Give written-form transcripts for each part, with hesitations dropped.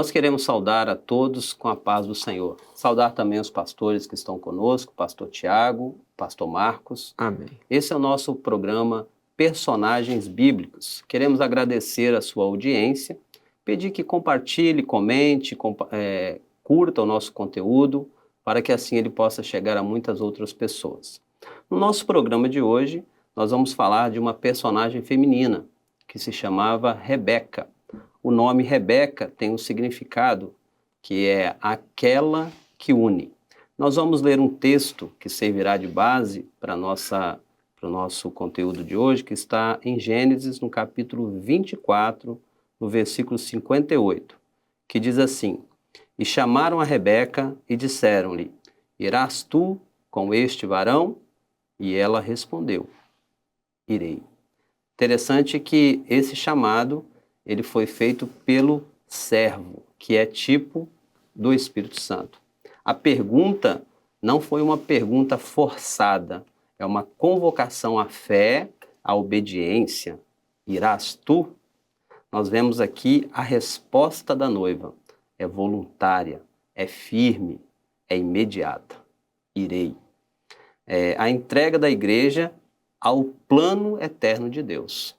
Nós queremos saudar a todos com a paz do Senhor. Saudar também os pastores que estão conosco, pastor Tiago, pastor Marcos. Amém. Esse é o nosso programa Personagens Bíblicos. Queremos agradecer a sua audiência, pedir que compartilhe, comente, curta o nosso conteúdo, para que assim ele possa chegar a muitas outras pessoas. No nosso programa de hoje, nós vamos falar de uma personagem feminina, que se chamava Rebeca. O nome Rebeca tem um significado que é aquela que une. Nós vamos ler um texto que servirá de base para o nosso conteúdo de hoje, que está em Gênesis, no capítulo 24, no versículo 58, que diz assim: E chamaram a Rebeca e disseram-lhe, irás tu com este varão? E ela respondeu, irei. Interessante que esse chamado ele foi feito pelo servo, que é tipo do Espírito Santo. A pergunta não foi uma pergunta forçada, é uma convocação à fé, à obediência. Irás tu? Nós vemos aqui a resposta da noiva. É voluntária, é firme, é imediata. Irei. A entrega da igreja ao plano eterno de Deus.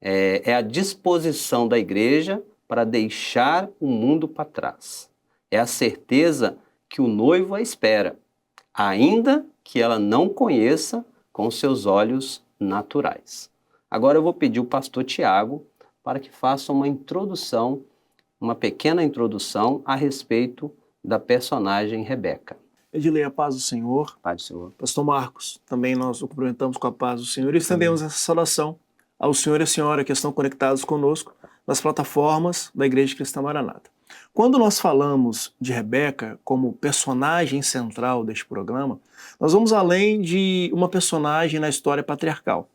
É a disposição da igreja para deixar o mundo para trás. É a certeza que o noivo a espera, ainda que ela não conheça com seus olhos naturais. Agora eu vou pedir o pastor Tiago para que faça uma introdução, uma pequena introdução a respeito da personagem Rebeca. Edilei, a paz do Senhor. Paz do Senhor. Pastor Marcos, também nós o cumprimentamos com a paz do Senhor e estendemos essa saudação ao Senhor e à Senhora que estão conectados conosco nas plataformas da Igreja Cristã Maranata. Quando nós falamos de Rebeca como personagem central deste programa, nós vamos além de uma personagem na história patriarcal.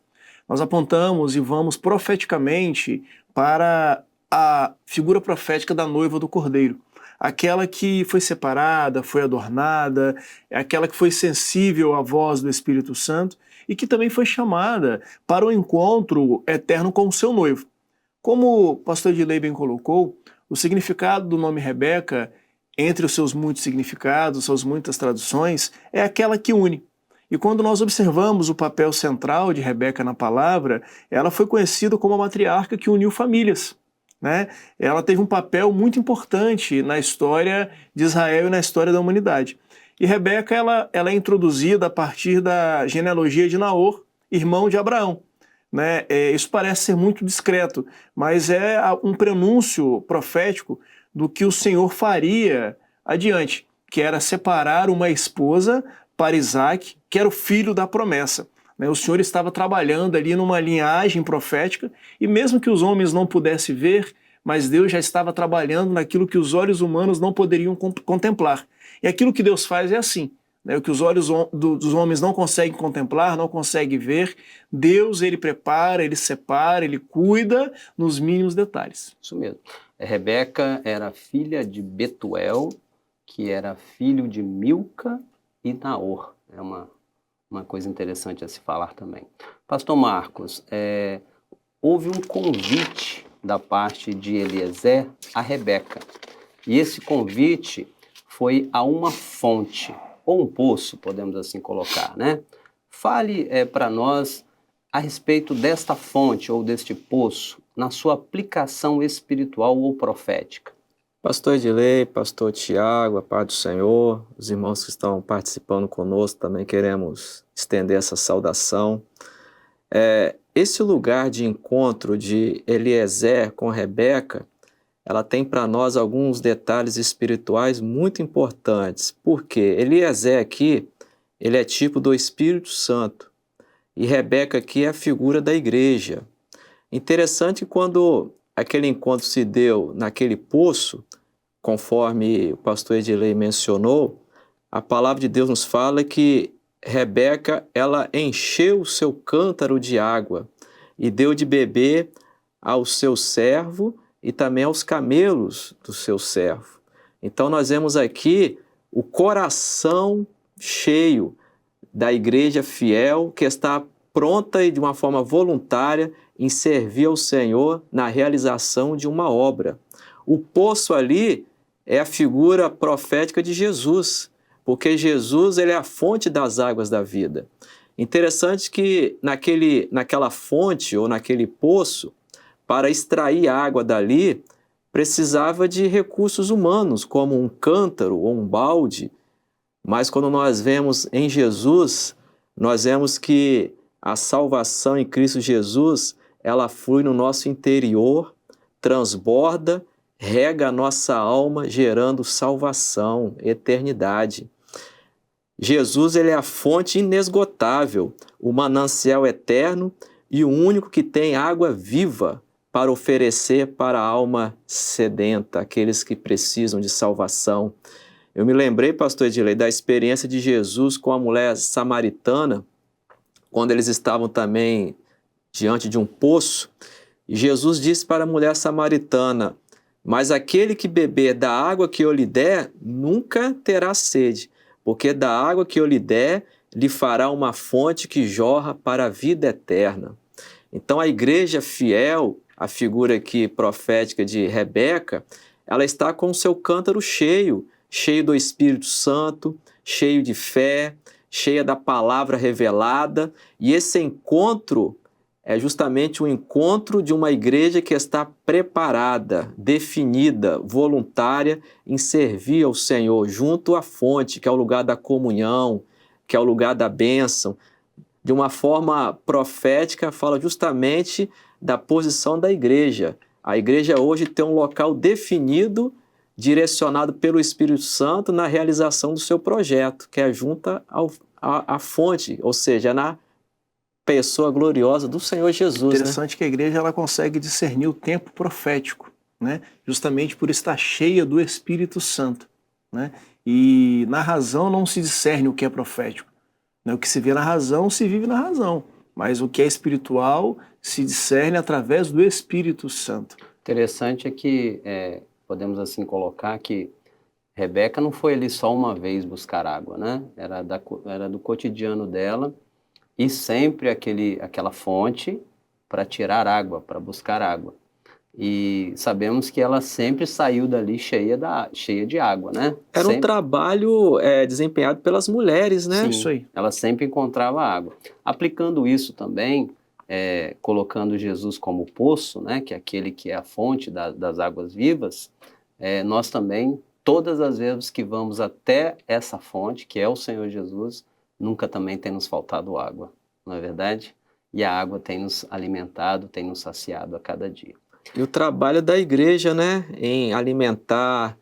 Nós apontamos e vamos profeticamente para a figura profética da noiva do Cordeiro. Aquela que foi separada, foi adornada, aquela que foi sensível à voz do Espírito Santo e que também foi chamada para o encontro eterno com o seu noivo. Como o pastor Edilei bem colocou, o significado do nome Rebeca, entre os seus muitos significados, suas muitas traduções, é aquela que une. E quando nós observamos o papel central de Rebeca na palavra, ela foi conhecida como a matriarca que uniu famílias. Né? Ela teve um papel muito importante na história de Israel e na história da humanidade. E Rebeca ela é introduzida a partir da genealogia de Naor, irmão de Abraão. Né? Isso parece ser muito discreto, mas é um prenúncio profético do que o Senhor faria adiante, que era separar uma esposa para Isaac, que era o filho da promessa. O Senhor estava trabalhando ali numa linhagem profética e mesmo que os homens não pudessem ver, mas Deus já estava trabalhando naquilo que os olhos humanos não poderiam contemplar. E aquilo que Deus faz é assim, o que os olhos dos homens não conseguem contemplar, não conseguem ver, Deus ele prepara, ele separa, ele cuida nos mínimos detalhes. Isso mesmo. Rebeca era filha de Betuel, que era filho de Milca e Naor. É uma coisa interessante a se falar também. Pastor Marcos, houve um convite da parte de Eliezer a Rebeca. E esse convite foi a uma fonte, ou um poço, podemos assim colocar, né? Fale para nós a respeito desta fonte ou deste poço, na sua aplicação espiritual ou profética. Pastor Edilei, pastor Tiago, a paz do Senhor, os irmãos que estão participando conosco, também queremos estender essa saudação. Esse lugar de encontro de Eliezer com Rebeca, ela tem para nós alguns detalhes espirituais muito importantes, porque Eliezer aqui, ele é tipo do Espírito Santo, e Rebeca aqui é a figura da igreja. Interessante quando aquele encontro se deu naquele poço, conforme o pastor Edilei mencionou, a palavra de Deus nos fala que Rebeca, ela encheu o seu cântaro de água e deu de beber ao seu servo e também aos camelos do seu servo. Então nós vemos aqui o coração cheio da igreja fiel que está pronta e de uma forma voluntária em servir ao Senhor na realização de uma obra. O poço ali é a figura profética de Jesus, porque Jesus ele é a fonte das águas da vida. Interessante que naquela fonte ou naquele poço, para extrair água dali, precisava de recursos humanos, como um cântaro ou um balde. Mas quando nós vemos em Jesus, nós vemos que a salvação em Cristo Jesus, ela flui no nosso interior, transborda, rega a nossa alma, gerando salvação, eternidade. Jesus ele é a fonte inesgotável, o manancial eterno e o único que tem água viva para oferecer para a alma sedenta, aqueles que precisam de salvação. Eu me lembrei, pastor Edilei, da experiência de Jesus com a mulher samaritana, quando eles estavam também diante de um poço, e Jesus disse para a mulher samaritana: mas aquele que beber da água que eu lhe der, nunca terá sede, porque da água que eu lhe der, lhe fará uma fonte que jorra para a vida eterna. Então a igreja fiel, a figura aqui profética de Rebeca, ela está com o seu cântaro cheio do Espírito Santo, cheio de fé, cheia da palavra revelada, e esse encontro é justamente o encontro de uma igreja que está preparada, definida, voluntária em servir ao Senhor junto à fonte, que é o lugar da comunhão, que é o lugar da bênção. De uma forma profética, fala justamente da posição da igreja. A igreja hoje tem um local definido, direcionado pelo Espírito Santo na realização do seu projeto, que é junto à fonte, ou seja, na pessoa gloriosa do Senhor Jesus. Interessante, né? Que a igreja ela consegue discernir o tempo profético, né? Justamente por estar cheia do Espírito Santo, né? E na razão não se discerne o que é profético, né? O que se vê na razão se vive na razão, mas o que é espiritual se discerne através do Espírito Santo. Interessante é que podemos assim colocar que Rebeca não foi ali só uma vez buscar água, né? Era do cotidiano dela, e sempre aquela fonte para tirar água, para buscar água. E sabemos que ela sempre saiu dali cheia de água, né? Era um trabalho desempenhado pelas mulheres, né? Sim, isso aí. Ela sempre encontrava água. Aplicando isso também, colocando Jesus como poço, né? Que é aquele que é a fonte das águas vivas, nós também, todas as vezes que vamos até essa fonte, que é o Senhor Jesus, nunca também tem nos faltado água, não é verdade? E a água tem nos alimentado, tem nos saciado a cada dia. E o trabalho da igreja, né, em alimentar,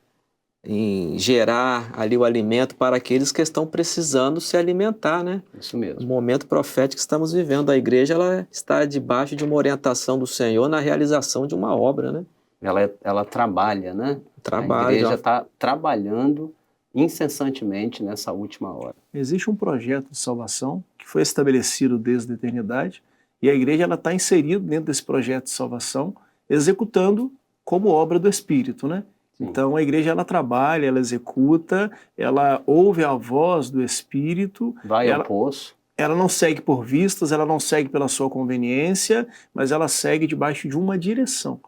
em gerar ali o alimento para aqueles que estão precisando se alimentar, né? Isso mesmo. O momento profético que estamos vivendo, a igreja ela está debaixo de uma orientação do Senhor na realização de uma obra, né? Ela trabalha, né? Trabalha. A igreja está trabalhando incessantemente nessa última hora. Existe um projeto de salvação que foi estabelecido desde a eternidade, e a igreja está inserida dentro desse projeto de salvação, executando como obra do Espírito, né? Sim. Então a igreja ela trabalha, ela executa, ela ouve a voz do Espírito. Vai ao poço. Ela não segue por vistas, ela não segue pela sua conveniência, mas ela segue debaixo de uma direção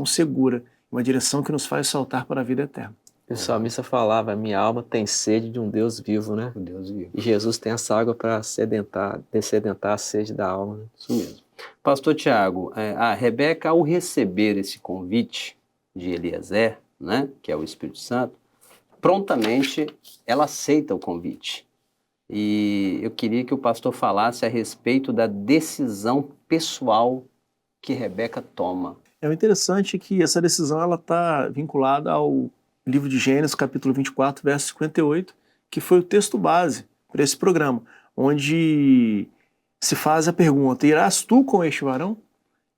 segura, uma direção que nos faz saltar para a vida eterna. O salmista falava: minha alma tem sede de um Deus vivo, né? Um Deus vivo. E Jesus tem essa água para dessedentar a sede da alma. Né? Isso mesmo. Pastor Tiago, a Rebeca, ao receber esse convite de Eliezer, né, que é o Espírito Santo, prontamente ela aceita o convite. E eu queria que o pastor falasse a respeito da decisão pessoal que Rebeca toma. É interessante que essa decisão está vinculada ao livro de Gênesis, capítulo 24, verso 58, que foi o texto base para esse programa, onde se faz a pergunta: irás tu com este varão?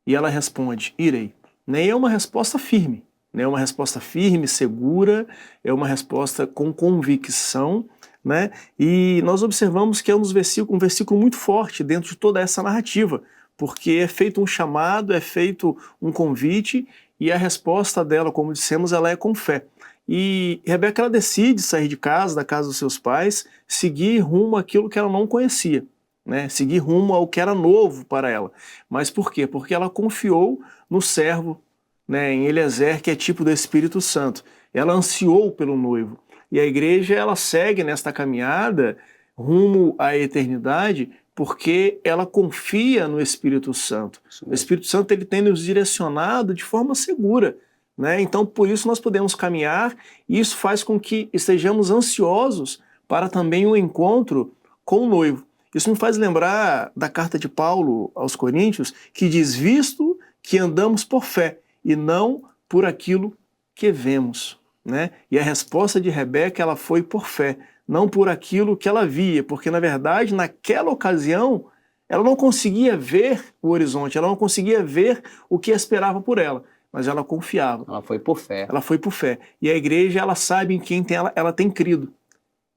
E ela responde: irei. Nem é uma resposta firme, né? É uma resposta firme, segura, é uma resposta com convicção, né? E nós observamos que é um versículo muito forte dentro de toda essa narrativa, porque é feito um chamado, é feito um convite, e a resposta dela, como dissemos, ela é com fé. E Rebeca ela decide sair de casa, da casa dos seus pais, seguir rumo àquilo que ela não conhecia, né? Seguir rumo ao que era novo para ela. Mas por quê? Porque ela confiou no servo né, em Eliezer, que é tipo do Espírito Santo. Ela ansiou pelo noivo. E a igreja, ela segue nesta caminhada rumo à eternidade porque ela confia no Espírito Santo. O Espírito Santo, ele tem nos direcionado de forma segura, né? Então, por isso nós podemos caminhar, e isso faz com que estejamos ansiosos para também o encontro com o noivo. Isso me faz lembrar da carta de Paulo aos Coríntios, que diz: visto que andamos por fé e não por aquilo que vemos, né? E a resposta de Rebeca, ela foi por fé, não por aquilo que ela via, porque na verdade naquela ocasião ela não conseguia ver o horizonte, ela não conseguia ver o que esperava por ela, mas ela confiava. Ela foi por fé. Ela foi por fé. E a igreja, ela sabe em quem ela tem crido.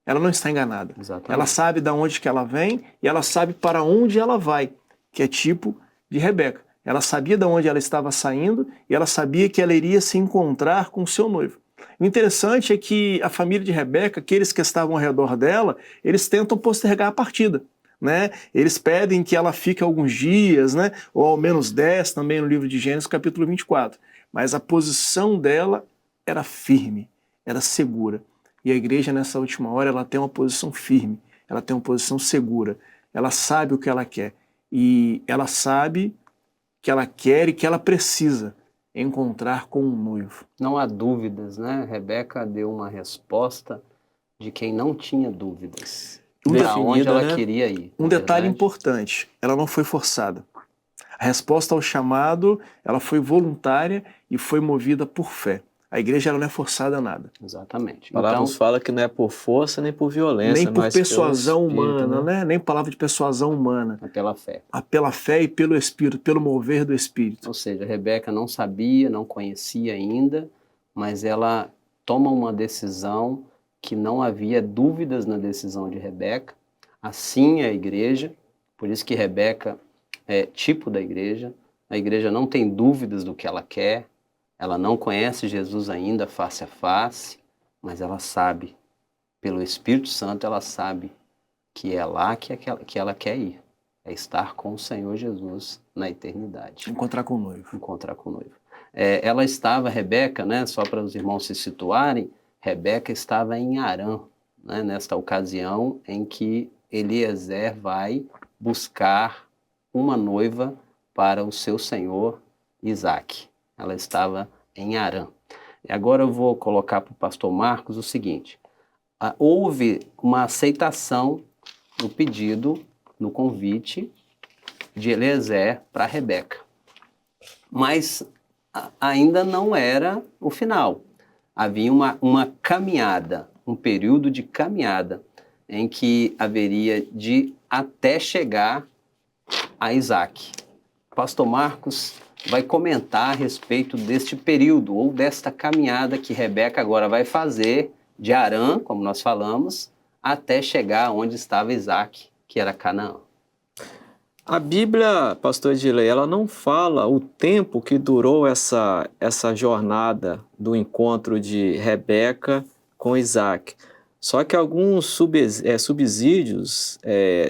Ela não está enganada. Exatamente. Ela sabe de onde que ela vem e ela sabe para onde ela vai, que é tipo de Rebeca. Ela sabia de onde ela estava saindo e ela sabia que ela iria se encontrar com o seu noivo. O interessante é que a família de Rebeca, aqueles que estavam ao redor dela, eles tentam postergar a partida, né? Eles pedem que ela fique alguns dias, né? Ou ao menos 10, também no livro de Gênesis, capítulo 24. Mas a posição dela era firme, era segura. E a igreja, nessa última hora, ela tem uma posição firme, ela tem uma posição segura. Ela sabe o que ela quer. E ela sabe que ela quer e que ela precisa encontrar com um noivo. Não há dúvidas, né? Rebeca deu uma resposta de quem não tinha dúvidas. Para onde ela queria ir. Um detalhe importante, ela não foi forçada. A resposta ao chamado, ela foi voluntária e foi movida por fé. A igreja, ela não é forçada a nada. Exatamente. A palavra nos fala que não é por força nem por violência, nem por mas persuasão pelo Espírito, humana, né? Nem palavra de persuasão humana. É pela fé. É pela fé e pelo Espírito, pelo mover do Espírito. Ou seja, Rebeca não sabia, não conhecia ainda, mas ela toma uma decisão que não havia dúvidas na decisão de Rebeca. Assim é a igreja, por isso que Rebeca é tipo da igreja. A igreja não tem dúvidas do que ela quer, ela não conhece Jesus ainda face a face, mas ela sabe, pelo Espírito Santo, ela sabe que é lá que ela quer ir. É estar com o Senhor Jesus na eternidade. Encontrar com o noivo. Encontrar com o noivo. Ela estava, Rebeca, né, só para os irmãos se situarem, Rebeca estava em Harã, né, nesta ocasião em que Eliezer vai buscar uma noiva para o seu senhor Isaque. Ela estava em Harã. E agora eu vou colocar para o pastor Marcos o seguinte: houve uma aceitação no pedido, no convite de Eliezer para Rebeca. Mas ainda não era o final. Havia uma caminhada, um período de caminhada, em que haveria de até chegar a Isaque. Pastor Marcos vai comentar a respeito deste período, ou desta caminhada que Rebeca agora vai fazer de Harã, como nós falamos, até chegar onde estava Isaque, que era Canaã. A Bíblia, pastor Edilei, ela não fala o tempo que durou essa jornada do encontro de Rebeca com Isaque. Só que alguns subsídios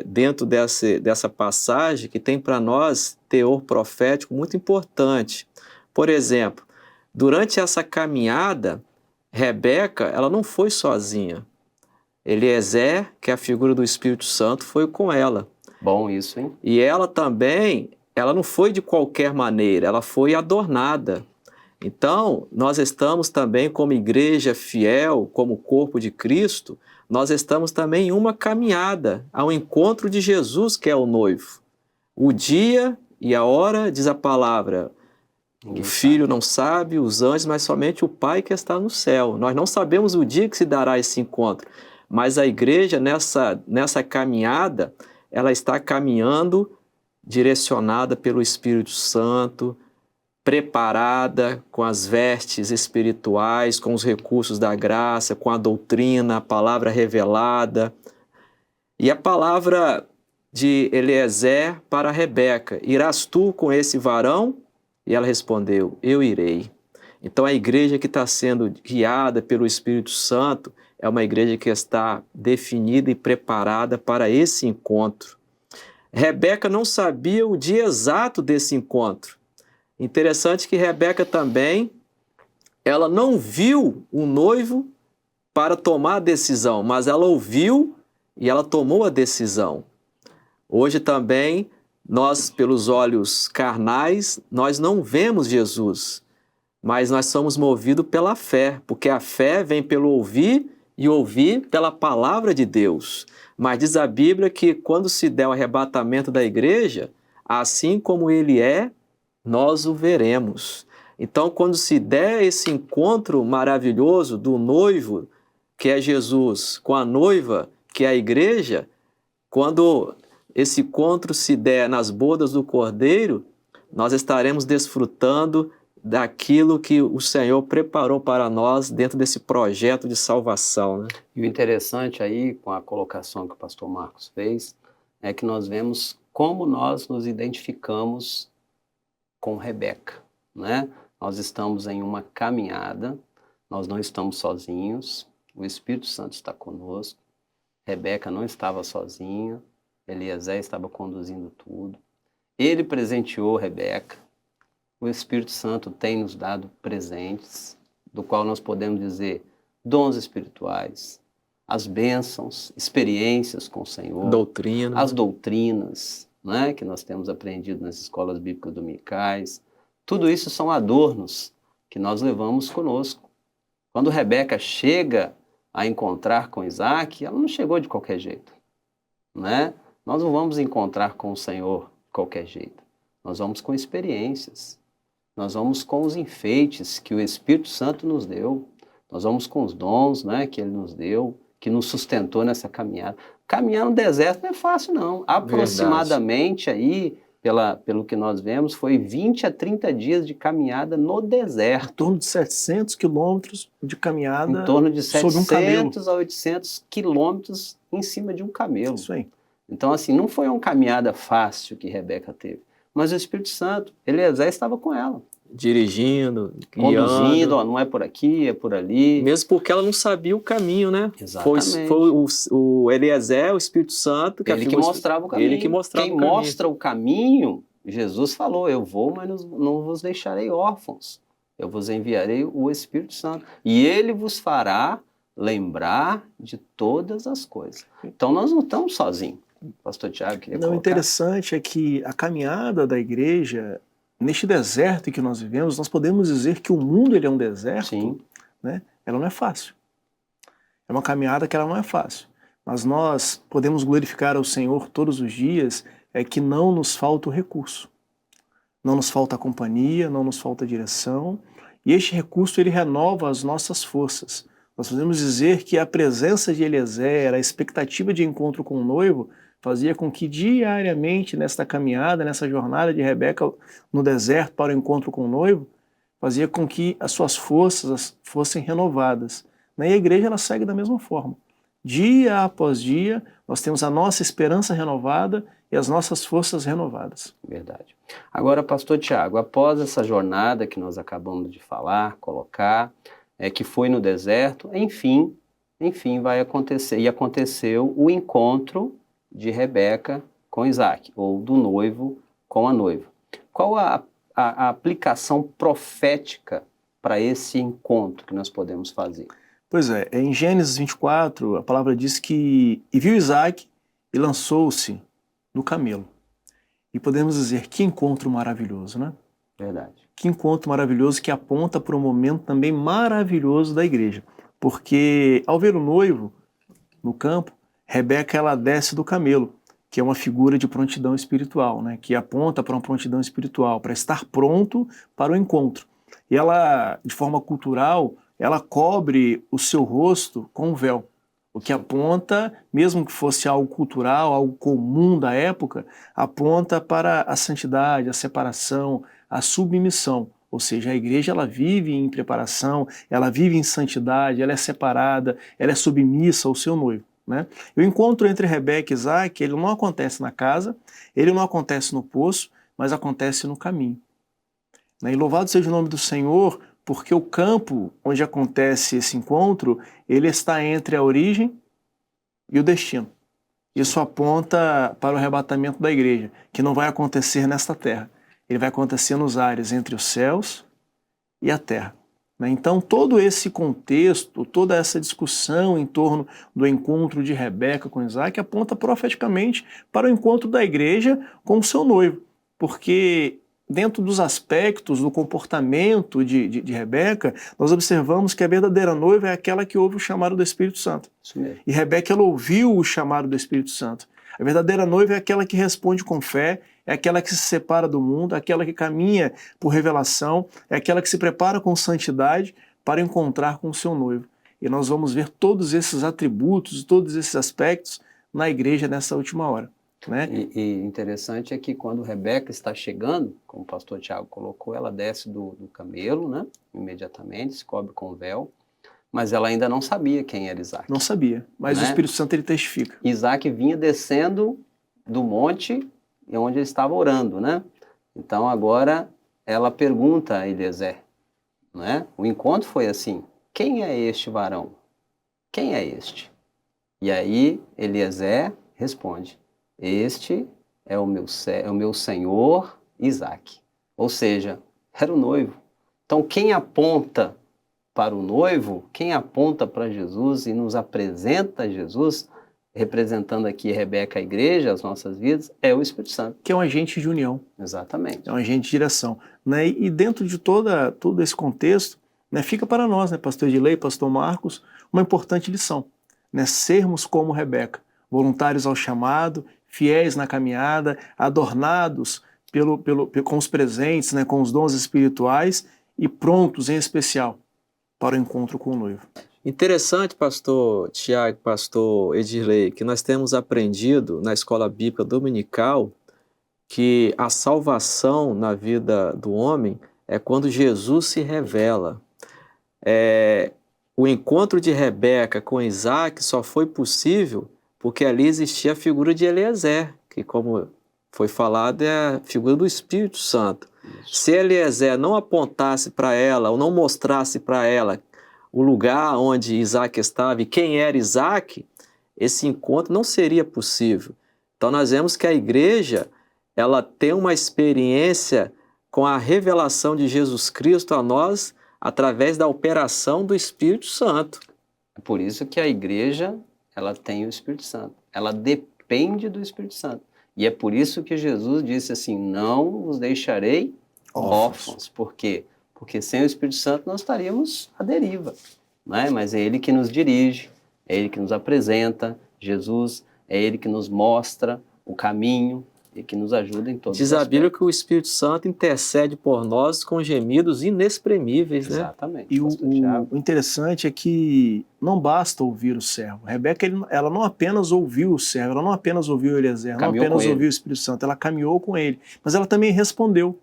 dentro dessa passagem que tem para nós teor profético muito importante. Por exemplo, durante essa caminhada, Rebeca, ela não foi sozinha. Eliezer, que é a figura do Espírito Santo, foi com ela. Bom isso, hein? E ela também, ela não foi de qualquer maneira, ela foi adornada. Então, nós estamos também como igreja fiel, como corpo de Cristo, nós estamos também em uma caminhada ao encontro de Jesus, que é o noivo. O dia e a hora, diz a palavra, o filho não sabe, os anjos, mas somente o Pai que está no céu. Nós não sabemos o dia que se dará esse encontro, mas a igreja nessa caminhada, ela está caminhando direcionada pelo Espírito Santo, preparada com as vestes espirituais, com os recursos da graça, com a doutrina, a palavra revelada. E a palavra de Eliezer para Rebeca: irás tu com esse varão? E ela respondeu: eu irei. Então a igreja que está sendo guiada pelo Espírito Santo é uma igreja que está definida e preparada para esse encontro. Rebeca não sabia o dia exato desse encontro. Interessante que Rebeca também, ela não viu o noivo para tomar a decisão, mas ela ouviu e ela tomou a decisão. Hoje também, nós, pelos olhos carnais, nós não vemos Jesus, mas nós somos movidos pela fé, porque a fé vem pelo ouvir e ouvir pela palavra de Deus. Mas diz a Bíblia que quando se der o arrebatamento da igreja, assim como ele é, nós o veremos. Então, quando se der esse encontro maravilhoso do noivo, que é Jesus, com a noiva, que é a igreja, quando esse encontro se der nas bodas do Cordeiro, nós estaremos desfrutando daquilo que o Senhor preparou para nós dentro desse projeto de salvação, né? E o interessante aí, com a colocação que o pastor Marcos fez, é que nós vemos como nós nos identificamos com Rebeca, né? Nós estamos em uma caminhada, nós não estamos sozinhos, o Espírito Santo está conosco, Rebeca não estava sozinha, Eliezer estava conduzindo tudo, ele presenteou Rebeca, o Espírito Santo tem nos dado presentes, do qual nós podemos dizer dons espirituais, as bênçãos, experiências com o Senhor, Doutrina. as doutrinas, né, que nós temos aprendido nas escolas bíblicas dominicais. Tudo isso são adornos que nós levamos conosco. Quando Rebeca chega a encontrar com Isaac, ela não chegou de qualquer jeito, né? Nós não vamos encontrar com o Senhor de qualquer jeito. Nós vamos com experiências. Nós vamos com os enfeites que o Espírito Santo nos deu. Nós vamos com os dons, né, que Ele nos deu, que nos sustentou nessa caminhada. Caminhar no deserto não é fácil, não. Aproximadamente aí, pelo que nós vemos, foi 20 a 30 dias de caminhada no deserto. Em torno de 700 quilômetros de caminhada Em torno de sobre um camelo. 700 a 800 quilômetros em cima de um camelo. Isso aí. Então, assim, não foi uma caminhada fácil que Rebeca teve. Mas o Espírito Santo, Eliezer estava com ela. Dirigindo, Conduzindo, guiando. ó, não é por aqui, é por ali. Mesmo porque ela não sabia o caminho, né? Exatamente. Foi o Eliezer, o Espírito Santo, Ele que mostrava o caminho. Ele que mostrava Quem o caminho. mostra o caminho, Jesus falou, eu vou, mas não vos deixarei órfãos. Eu vos enviarei o Espírito Santo. E ele vos fará lembrar de todas as coisas. Então, nós não estamos sozinhos. Pastor Tiago queria Não, o colocar. interessante é que a caminhada da igreja, neste deserto em que nós vivemos, nós podemos dizer que o mundo ele é um deserto, Sim. né? Ela não é fácil. É uma caminhada que ela não é fácil. Mas nós podemos glorificar ao Senhor todos os dias, é que não nos falta o recurso. Não nos falta a companhia, não nos falta a direção. E este recurso ele renova as nossas forças. Nós podemos dizer que a presença de Eliezer, a expectativa de encontro com o noivo, fazia com que diariamente nesta caminhada, nessa jornada de Rebeca no deserto para o encontro com o noivo, fazia com que as suas forças fossem renovadas. E a igreja ela segue da mesma forma. Dia após dia, nós temos a nossa esperança renovada e as nossas forças renovadas. Verdade. Agora, pastor Tiago, após essa jornada que nós acabamos de falar, colocar, que foi no deserto, enfim, vai acontecer. E aconteceu o encontro de Rebeca com Isaac, ou do noivo com a noiva. Qual a aplicação profética para esse encontro que nós podemos fazer? Pois é, em Gênesis 24, a palavra diz que e viu Isaac e lançou-se no camelo. E podemos dizer, que encontro maravilhoso, né? Verdade. Que encontro maravilhoso que aponta para um momento também maravilhoso da igreja. Porque ao ver o noivo no campo, Rebeca ela desce do camelo, que é uma figura de prontidão espiritual, né? Que aponta para uma prontidão espiritual, para estar pronto para o encontro. E ela, de forma cultural, ela cobre o seu rosto com um véu, o que aponta, mesmo que fosse algo cultural, algo comum da época, aponta para a santidade, a separação, a submissão. Ou seja, a igreja ela vive em preparação, ela vive em santidade, ela é separada, ela é submissa ao seu noivo, né? O encontro entre Rebeca e Isaac, ele não acontece na casa, ele não acontece no poço, mas acontece no caminho. E louvado seja o nome do Senhor, porque o campo onde acontece esse encontro, ele está entre a origem e o destino. Isso aponta para o arrebatamento da igreja, que não vai acontecer nesta terra. ele vai acontecer nos ares entre os céus e a terra. Né? Então, todo esse contexto, toda essa discussão em torno do encontro de Rebeca com Isaac aponta profeticamente para o encontro da igreja com o seu noivo, porque dentro dos aspectos do comportamento de Rebeca, nós observamos que a verdadeira noiva é aquela que ouve o chamado do Espírito Santo. Isso mesmo. E Rebeca, ela ouviu o chamado do Espírito Santo. A verdadeira noiva é aquela que responde com fé, é aquela que se separa do mundo, é aquela que caminha por revelação, é aquela que se prepara com santidade para encontrar com o seu noivo. E nós vamos ver todos esses atributos, todos esses aspectos na igreja nessa última hora. Né? E interessante é que quando Rebeca está chegando, como o pastor Tiago colocou, ela desce do camelo, né? Imediatamente, se cobre com o véu, mas ela ainda não sabia quem era Isaac. Não sabia, mas Né? o Espírito Santo ele testifica. Isaac vinha descendo do monte onde ele estava orando, né? Então agora ela pergunta a Eliezer, né? O encontro foi assim: quem é este varão? Quem é este? E aí Eliezer responde: este é o meu senhor Isaac. Ou seja, era o noivo. Então quem aponta para o noivo, quem aponta para Jesus e nos apresenta Jesus, representando aqui Rebeca, a igreja, as nossas vidas, é o Espírito Santo. Que é um agente de união. Exatamente. É um agente de direção. Né? E dentro de todo esse contexto, né, fica para nós, né, pastor Edilei, pastor Marcos, uma importante lição. Né? Sermos como Rebeca, voluntários ao chamado, fiéis na caminhada, adornados com os presentes, né, com os dons espirituais e prontos, em especial, para o encontro com o noivo. Interessante, pastor Tiago, pastor Edirlei, que nós temos aprendido na escola bíblica dominical que a salvação na vida do homem é quando Jesus se revela. O encontro de Rebeca com Isaac só foi possível porque ali existia a figura de Eliezer, que, como foi falado, é a figura do Espírito Santo. Se Eliezer não apontasse para ela, ou não mostrasse para ela o lugar onde Isaac estava e quem era Isaac, esse encontro não seria possível. Então nós vemos que a igreja, ela tem uma experiência com a revelação de Jesus Cristo a nós através da operação do Espírito Santo. É por isso que a igreja, ela tem o Espírito Santo. Ela depende do Espírito Santo. E é por isso que Jesus disse assim: não os deixarei órfãos. Por quê? Porque sem o Espírito Santo nós estaríamos à deriva. Né? Mas é Ele que nos dirige, é Ele que nos apresenta. Jesus é Ele que nos mostra o caminho e que nos ajuda em todos os Diz a Bíblia aspectos. que o Espírito Santo intercede por nós com gemidos inexprimíveis, né? Exatamente. E pastor Tiago. o interessante é que não basta ouvir o servo. Rebeca, ela não apenas ouviu o servo, ela não apenas ouviu Eliezer, não Caminhou apenas com ele. ouviu o Espírito Santo, ela caminhou com ele, mas ela também respondeu.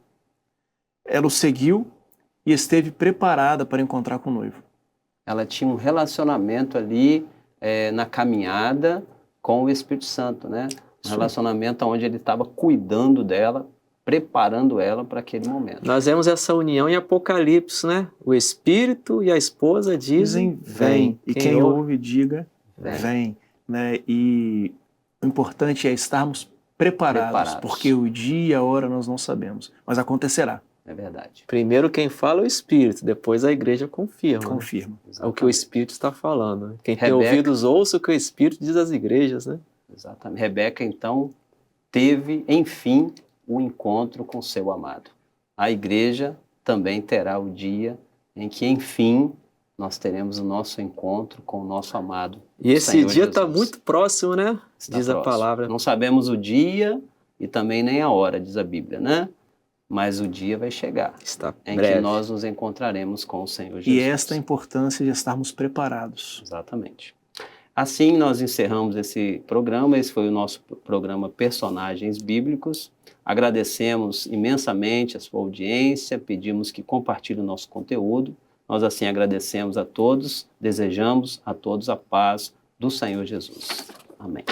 Ela o seguiu e esteve preparada para encontrar com o noivo. Ela tinha um relacionamento ali na caminhada com o Espírito Santo, né? Um relacionamento onde ele estava cuidando dela, preparando ela para aquele momento. Nós vemos essa união em Apocalipse, né? O Espírito e a esposa dizem, vem. E quem ouve, diga, Vem. vem. Né? E o importante é estarmos preparados, porque o dia e a hora nós não sabemos, mas acontecerá. É verdade. Primeiro quem fala é o Espírito, depois a igreja confirma. Confirma. É o que o Espírito está falando. Né? Quem tem Rebeca. ouvidos ouça o que o Espírito diz às igrejas, né? Exatamente. Rebeca, então, teve, enfim, o encontro com seu amado. A igreja também terá o dia em que, enfim, nós teremos o nosso encontro com o nosso amado. E esse Senhor dia está Jesus. muito próximo, né? Está Diz a próximo. palavra. Não sabemos o dia e também nem a hora, diz a Bíblia, né? Mas o dia vai chegar Está em breve. que nós nos encontraremos com o Senhor Jesus. E esta é a importância de estarmos preparados. Exatamente. Assim nós encerramos esse programa. Esse foi o nosso programa Personagens Bíblicos. Agradecemos imensamente a sua audiência, pedimos que compartilhe o nosso conteúdo. Nós assim agradecemos a todos, desejamos a todos a paz do Senhor Jesus. Amém.